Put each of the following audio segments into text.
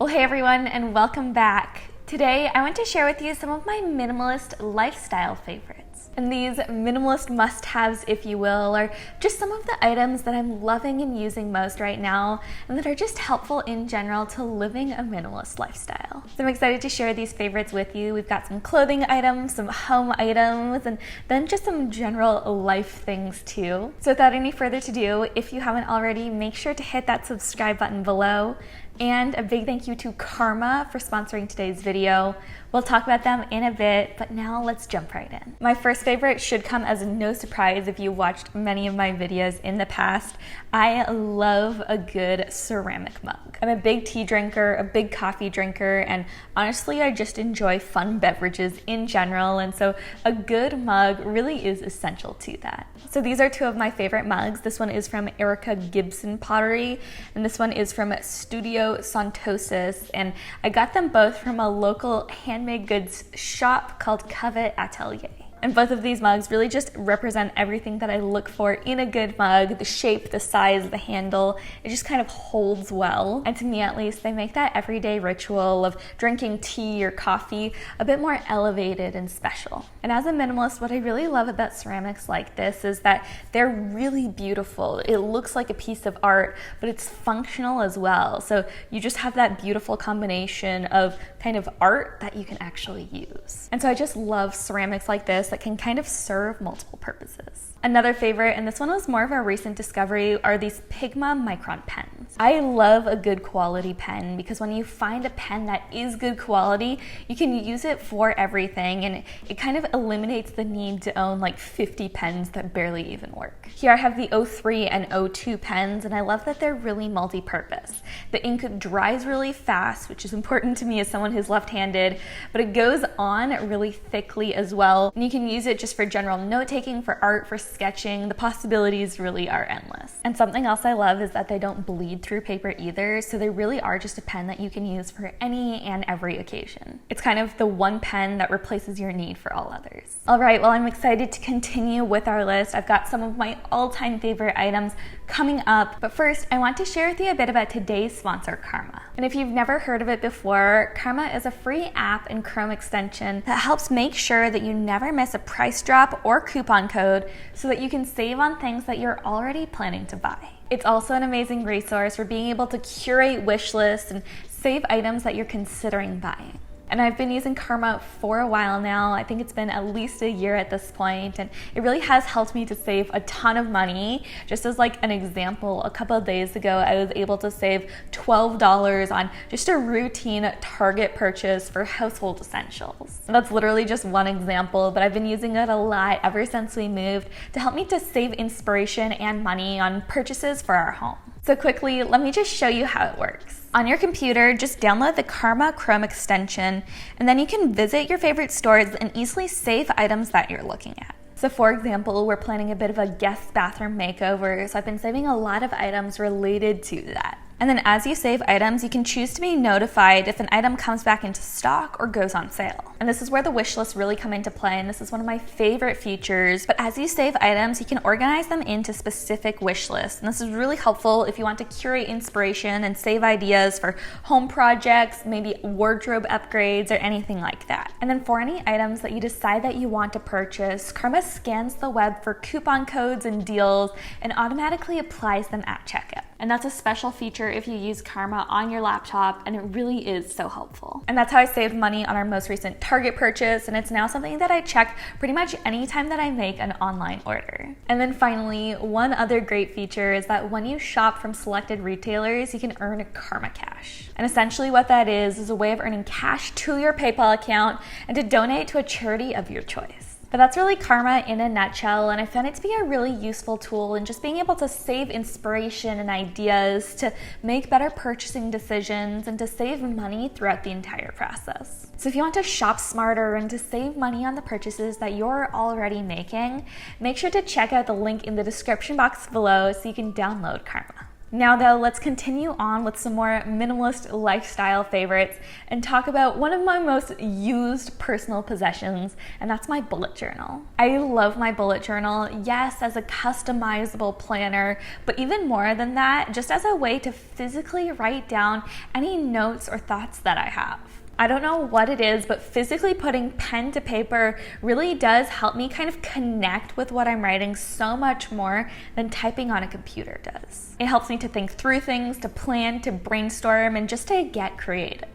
Well, hey everyone, and welcome back. Today, I want to share with you some of my minimalist lifestyle favorites. And these minimalist must-haves, if you will, are just some of the items that I'm loving and using most right now, and that are just helpful in general to living a minimalist lifestyle. So I'm excited to share these favorites with you. We've got some clothing items, some home items, and then just some general life things too. So without any further ado, if you haven't already, make sure to hit that subscribe button below. And a big thank you to Karma for sponsoring today's video. We'll talk about them in a bit, but now let's jump right in. My first favorite should come as no surprise if you've watched many of my videos in the past. I love a good ceramic mug. I'm a big tea drinker, a big coffee drinker, and honestly, I just enjoy fun beverages in general, and so a good mug really is essential to that. So these are two of my favorite mugs. This one is from Erica Gibson Pottery, and this one is from Studio Santosis, and I got them both from a local handmade goods shop called Covet Atelier. And both of these mugs really just represent everything that I look for in a good mug: the shape, the size, the handle. It just kind of holds well. And to me at least, they make that everyday ritual of drinking tea or coffee a bit more elevated and special. And as a minimalist, what I really love about ceramics like this is that they're really beautiful. It looks like a piece of art, but it's functional as well. So you just have that beautiful combination of kind of art that you can actually use. And so I just love ceramics like this that can kind of serve multiple purposes. Another favorite, and this one was more of a recent discovery, are these PIGMA MICRON pens. I love a good quality pen because when you find a pen that is good quality, you can use it for everything, and it kind of eliminates the need to own like 50 pens that barely even work. Here I have the 03 and 02 pens, and I love that they're really multi-purpose. The ink dries really fast, which is important to me as someone who's left-handed, but it goes on really thickly as well, and you can use it just for general note-taking, for art, for sketching. The possibilities really are endless. And something else I love is that they don't bleed through paper either, so they really are just a pen that you can use for any and every occasion. It's kind of the one pen that replaces your need for all others. All right, well, I'm excited to continue with our list. I've got some of my all-time favorite items coming up, but first I want to share with you a bit about today's sponsor, Karma. And if you've never heard of it before, Karma is a free app and Chrome extension that helps make sure that you never miss a price drop or coupon code so that you can save on things that you're already planning to buy. It's also an amazing resource for being able to curate wish lists and save items that you're considering buying. And I've been using Karma for a while now. I think it's been at least a year at this point, and it really has helped me to save a ton of money. Just as like an example, a couple of days ago, I was able to save $12 on just a routine Target purchase for household essentials. And that's literally just one example, but I've been using it a lot ever since we moved to help me to save inspiration and money on purchases for our home. So quickly, let me just show you how it works. On your computer, just download the Karma Chrome extension, and then you can visit your favorite stores and easily save items that you're looking at. So for example, we're planning a bit of a guest bathroom makeover, so I've been saving a lot of items related to that. And then as you save items, you can choose to be notified if an item comes back into stock or goes on sale. And this is where the wish lists really come into play, and this is one of my favorite features. But as you save items, you can organize them into specific wish lists. And this is really helpful if you want to curate inspiration and save ideas for home projects, maybe wardrobe upgrades or anything like that. And then for any items that you decide that you want to purchase, Karma scans the web for coupon codes and deals and automatically applies them at checkout. And that's a special feature if you use Karma on your laptop, and it really is so helpful. And that's how I saved money on our most recent Target purchase, and it's now something that I check pretty much anytime that I make an online order. And then finally, one other great feature is that when you shop from selected retailers, you can earn Karma Cash. And essentially what that is a way of earning cash to your PayPal account and to donate to a charity of your choice. But that's really Karma in a nutshell, and I found it to be a really useful tool in just being able to save inspiration and ideas to make better purchasing decisions and to save money throughout the entire process. So if you want to shop smarter and to save money on the purchases that you're already making, make sure to check out the link in the description box below so you can download Karma. Now though, let's continue on with some more minimalist lifestyle favorites and talk about one of my most used personal possessions, and that's my bullet journal. I love my bullet journal, yes, as a customizable planner, but even more than that, just as a way to physically write down any notes or thoughts that I have. I don't know what it is, but physically putting pen to paper really does help me kind of connect with what I'm writing so much more than typing on a computer does. It helps me to think through things, to plan, to brainstorm, and just to get creative.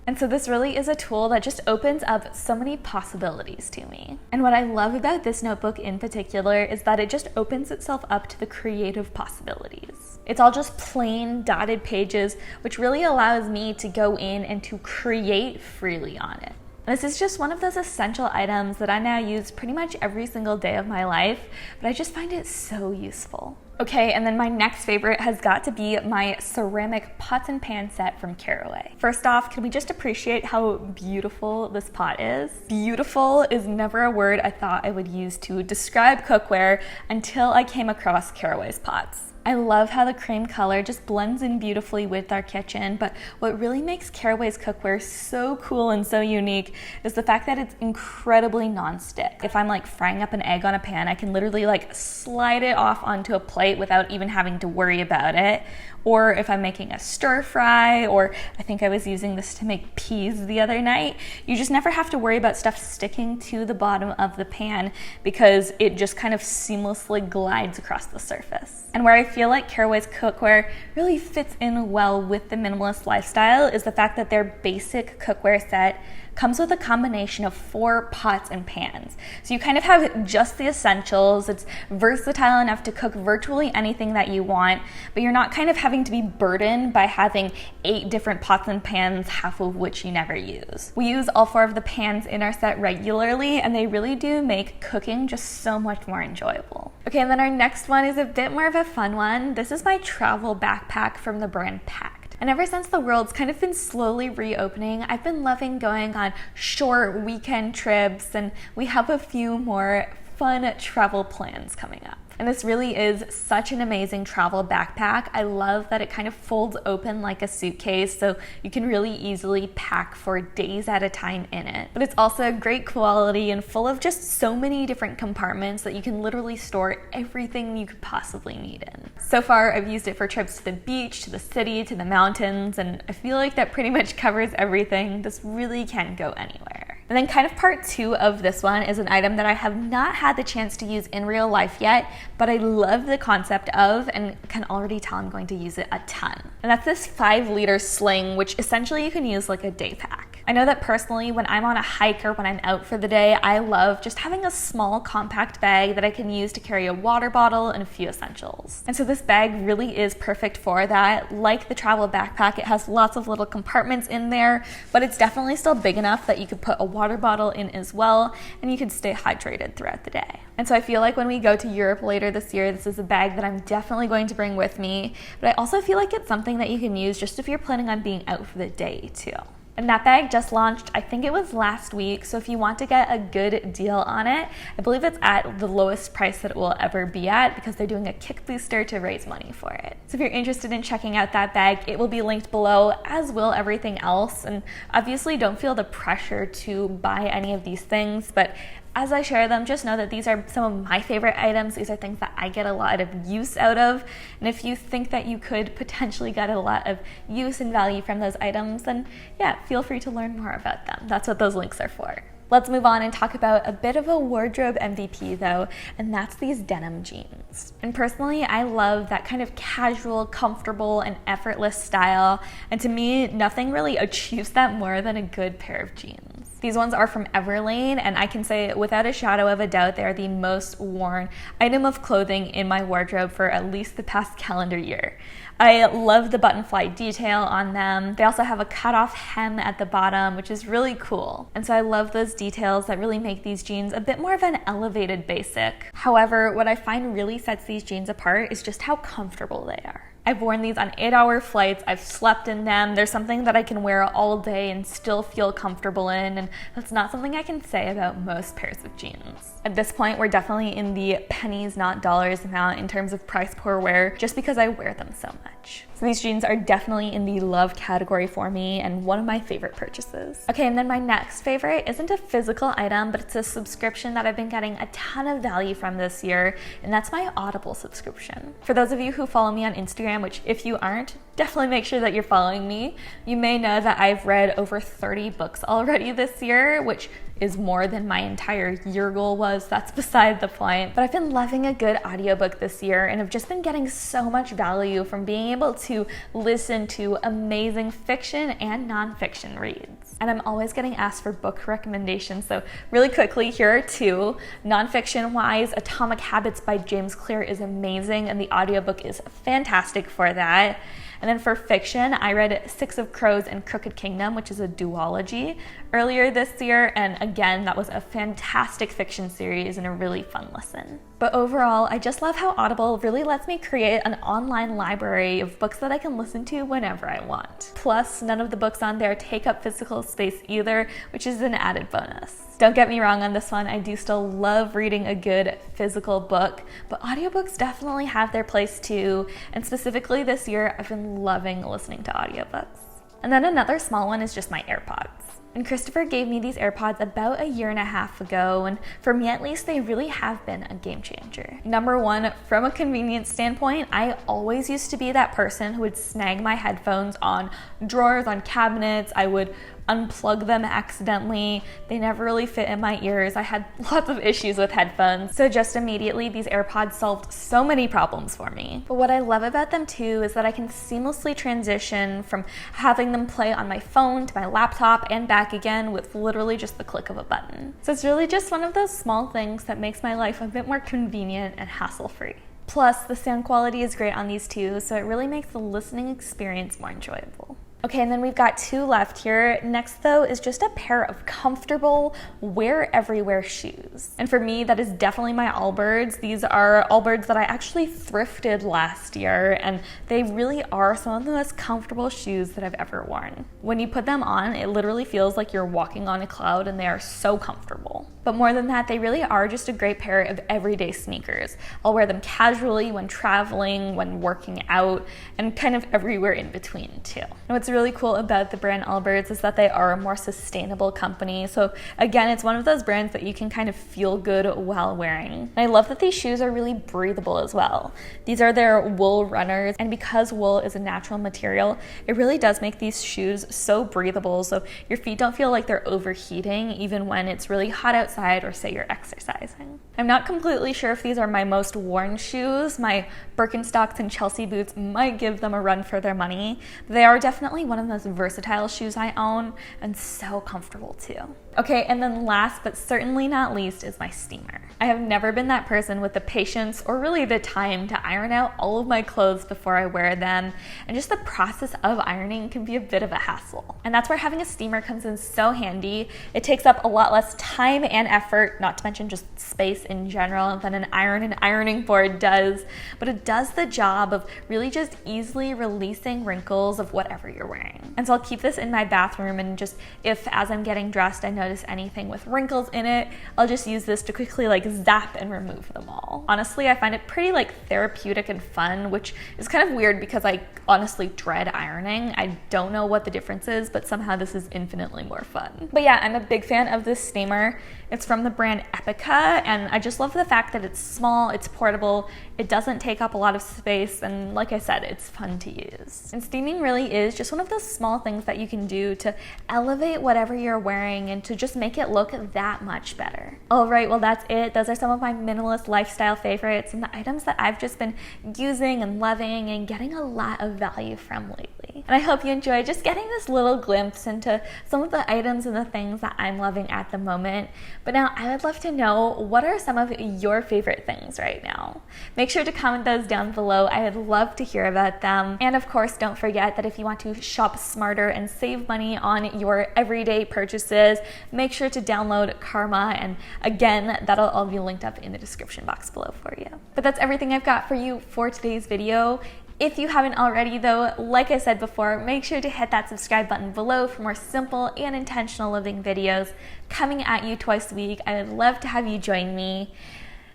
And so this really is a tool that just opens up so many possibilities to me. And what I love about this notebook in particular is that it just opens itself up to the creative possibilities. It's all just plain dotted pages, which really allows me to go in and to create freely on it. This is just one of those essential items that I now use pretty much every single day of my life, but I just find it so useful. Okay, and then my next favorite has got to be my ceramic pots and pan set from Caraway. First off, can we just appreciate how beautiful this pot is? Beautiful is never a word I thought I would use to describe cookware until I came across Caraway's pots. I love how the cream color just blends in beautifully with our kitchen, but what really makes Caraway's cookware so cool and so unique is the fact that it's incredibly non-stick. If I'm like frying up an egg on a pan, I can literally like slide it off onto a plate without even having to worry about it. Or if I'm making a stir fry, or I think I was using this to make peas the other night, you just never have to worry about stuff sticking to the bottom of the pan because it just kind of seamlessly glides across the surface. And where I feel like Caraway's cookware really fits in well with the minimalist lifestyle is the fact that their basic cookware set comes with a combination of 4 pots and pans. So you kind of have just the essentials. It's versatile enough to cook virtually anything that you want, but you're not kind of having to be burdened by having 8 different pots and pans, half of which you never use. We use all 4 of the pans in our set regularly, and they really do make cooking just so much more enjoyable. Okay, and then our next one is a bit more of a fun one. This is my travel backpack from the brand Pack. And ever since the world's kind of been slowly reopening, I've been loving going on short weekend trips, and we have a few more fun travel plans coming up. And this really is such an amazing travel backpack. I love that it kind of folds open like a suitcase, so you can really easily pack for days at a time in it. But it's also great quality and full of just so many different compartments that you can literally store everything you could possibly need in. So far, I've used it for trips to the beach, to the city, to the mountains, and I feel like that pretty much covers everything. This really can go anywhere. And then kind of part 2 of this one is an item that I have not had the chance to use in real life yet, but I love the concept of and can already tell I'm going to use it a ton. And that's this 5-liter sling, which essentially you can use like a day pack. I know that personally when I'm on a hike or when I'm out for the day, I love just having a small compact bag that I can use to carry a water bottle and a few essentials. And so this bag really is perfect for that. Like the travel backpack, it has lots of little compartments in there, but it's definitely still big enough that you could put a water bottle in as well, and you can stay hydrated throughout the day. And so I feel like when we go to Europe later this year, this is a bag that I'm definitely going to bring with me, but I also feel like it's something that you can use just if you're planning on being out for the day too. And that bag just launched, I think it was last week, so if you want to get a good deal on it, I believe it's at the lowest price that it will ever be at because they're doing a kick booster to raise money for it. So if you're interested in checking out that bag, it will be linked below, as will everything else. And obviously don't feel the pressure to buy any of these things, but as I share them, just know that these are some of my favorite items. These are things that I get a lot of use out of. And if you think that you could potentially get a lot of use and value from those items, then yeah, feel free to learn more about them. That's what those links are for. Let's move on and talk about a bit of a wardrobe MVP though, and that's these denim jeans. And personally, I love that kind of casual, comfortable, and effortless style. And to me, nothing really achieves that more than a good pair of jeans. These ones are from Everlane, and I can say without a shadow of a doubt, they are the most worn item of clothing in my wardrobe for at least the past calendar year. I love the button fly detail on them. They also have a cut-off hem at the bottom, which is really cool. And so I love those details that really make these jeans a bit more of an elevated basic. However, what I find really sets these jeans apart is just how comfortable they are. I've worn these on 8-hour flights, I've slept in them. They're something that I can wear all day and still feel comfortable in, and that's not something I can say about most pairs of jeans. At this point, we're definitely in the pennies, not dollars amount in terms of price per wear, just because I wear them so much. So these jeans are definitely in the love category for me and one of my favorite purchases. Okay, and then my next favorite isn't a physical item, but it's a subscription that I've been getting a ton of value from this year, and that's my Audible subscription. For those of you who follow me on Instagram, which if you aren't, definitely make sure that you're following me. You may know that I've read over 30 books already this year, which is more than my entire year goal was. That's beside the point. But I've been loving a good audiobook this year, and I've just been getting so much value from being able to listen to amazing fiction and nonfiction reads. And I'm always getting asked for book recommendations, so really quickly, here are two. Nonfiction-wise, Atomic Habits by James Clear is amazing, and the audiobook is fantastic for that. And then for fiction, I read Six of Crows and Crooked Kingdom, which is a duology, earlier this year, and again, that was a fantastic fiction series and a really fun listen. But overall, I just love how Audible really lets me create an online library of books that I can listen to whenever I want. Plus, none of the books on there take up physical space either, which is an added bonus. Don't get me wrong on this one, I do still love reading a good physical book, but audiobooks definitely have their place too, and specifically this year, I've been loving listening to audiobooks. And then another small one is just my AirPods. And Christopher gave me these AirPods about a year and a half ago, and for me at least, they really have been a game changer. Number one, from a convenience standpoint, I always used to be that person who would snag my headphones on drawers, on cabinets. I would unplug them accidentally. They never really fit in my ears. I had lots of issues with headphones. So just immediately, these AirPods solved so many problems for me. But what I love about them too is that I can seamlessly transition from having them play on my phone to my laptop and back again with literally just the click of a button. So it's really just one of those small things that makes my life a bit more convenient and hassle-free. Plus, the sound quality is great on these too, so it really makes the listening experience more enjoyable. Okay, and then we've got two left here. Next though is just a pair of comfortable wear everywhere shoes. And for me, that is definitely my Allbirds. These are Allbirds that I actually thrifted last year, and they really are some of the most comfortable shoes that I've ever worn. When you put them on, it literally feels like you're walking on a cloud, and they are so comfortable. But more than that, they really are just a great pair of everyday sneakers. I'll wear them casually when traveling, when working out, and kind of everywhere in between too. And what's really cool about the brand Allbirds is that they are a more sustainable company. So again, it's one of those brands that you can kind of feel good while wearing. And I love that these shoes are really breathable as well. These are their wool runners, and because wool is a natural material, it really does make these shoes so breathable, so your feet don't feel like they're overheating even when it's really hot outside or say you're exercising. I'm not completely sure if these are my most worn shoes. My Birkenstocks and Chelsea boots might give them a run for their money. They are definitely one of the most versatile shoes I own, and so comfortable too. Okay, and then last but certainly not least is my steamer. I have never been that person with the patience or really the time to iron out all of my clothes before I wear them, and just the process of ironing can be a bit of a hassle. And that's where having a steamer comes in so handy. It takes up a lot less time and effort, not to mention just space in general, than an iron and ironing board does, but it does the job of really just easily releasing wrinkles of whatever you're wearing. And so I'll keep this in my bathroom, and just if as I'm getting dressed I notice anything with wrinkles in it, I'll just use this to quickly zap and remove them all. Honestly, I find it pretty therapeutic and fun, which is kind of weird because I honestly dread ironing. I don't know what the difference is, but somehow this is infinitely more fun. But yeah, I'm a big fan of this steamer. It's from the brand Epica, and I just love the fact that it's small, it's portable, it doesn't take up a lot of space, and like I said, it's fun to use. And steaming really is just one of those small things that you can do to elevate whatever you're wearing and to just make it look that much better. All right, well that's it. Those are some of my minimalist lifestyle favorites and the items that I've just been using and loving and getting a lot of value from lately. And I hope you enjoyed just getting this little glimpse into some of the items and the things that I'm loving at the moment. But now I would love to know, what are some of your favorite things right now? Make sure to comment those down below. I would love to hear about them. And of course, don't forget that if you want to shop smarter and save money on your everyday purchases, make sure to download Karma. And again, that'll all be linked up in the description box below for you. But that's everything I've got for you for today's video. If you haven't already though, like I said before, make sure to hit that subscribe button below for more simple and intentional living videos coming at you twice a week. I would love to have you join me.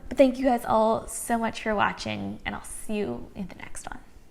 But thank you guys all so much for watching, and I'll see you in the next one.